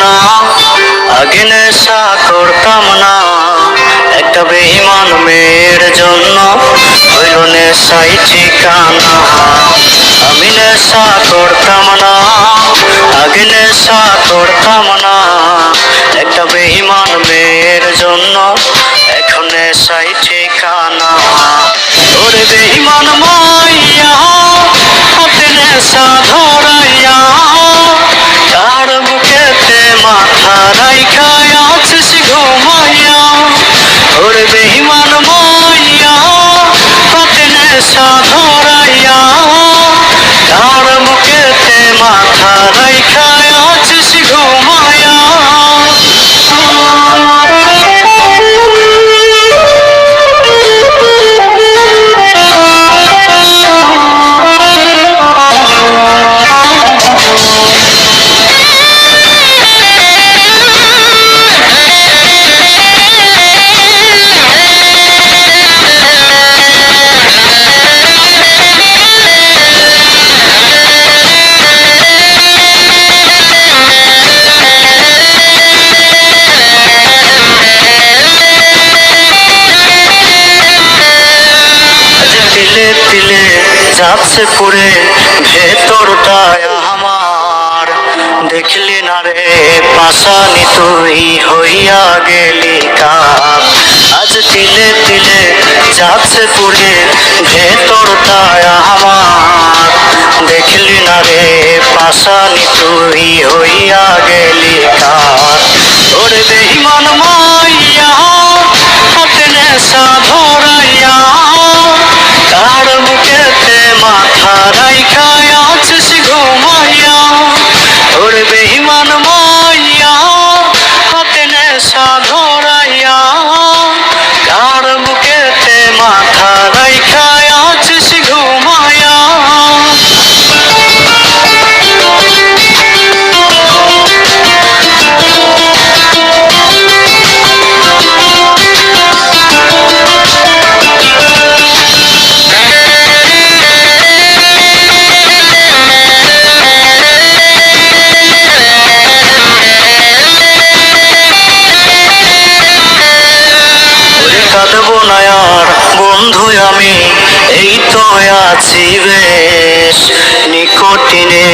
না, আগে নেশা করতাম না। একটা বেঈমান মেয়ের জন্য হইল নেশাই ঠিকানা। আমি নেশা করতাম না, আগে নেশা করতাম না। একটা বেঈমান মেয়ের জন্য এখন নেশাই ঠিকানা। ওরে বেঈমান মাইয়া হাতে নেশা ধরাইয়া, তার বুকেতে মাথা রাইখা আছিস ঘুমাইয়া। ওরে বেঈমান মাইয়া হাতে নেশা ধরাইয়া, তার বুকেতে মাথা রাইখা আছিস ঘুমাইয়া। তিলে তিলে যাচ্ছে পুরে ভেতরটায় আমার, দেখলি না রে পাশানি তুই হইয়া গেলি কাপ। আজ তিলে তিলে যাচ্ছে পুরে ভেতরটায় আমার, দেখলি না রে পাশানি তুই হইয়া গেলি কাপ। ওরে বেঈমান মাইয়া হাতে নেশা ধরাইয়া, তার বুকেতে মাথা রাইখা আছিস ঘুমাইয়া। ওরে বেঈমান মাইয়া হাতে নেশা ধরাইয়া, তার বুকেতে মাথা রাইখা আছিস ঘুমাইয়া। কাঁদবো না আর বন্ধু আমি, এই তো আছি বেশ। নিকটিনে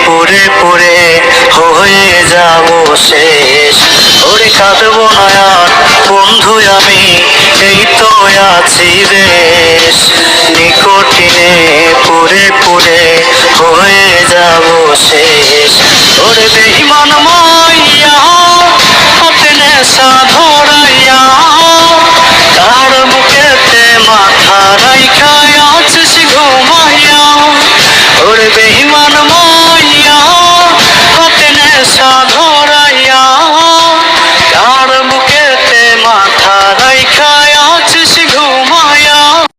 পুরে পুরে হয়ে যাব শেষ। ওরে কাঁদবো না আর বন্ধু আমি, এই তো আছি বেশ। নিকটিনে পুরে পুরে হয়ে যাব শেষ। ওরে বেঈমান মাইয়া হাতে নেশা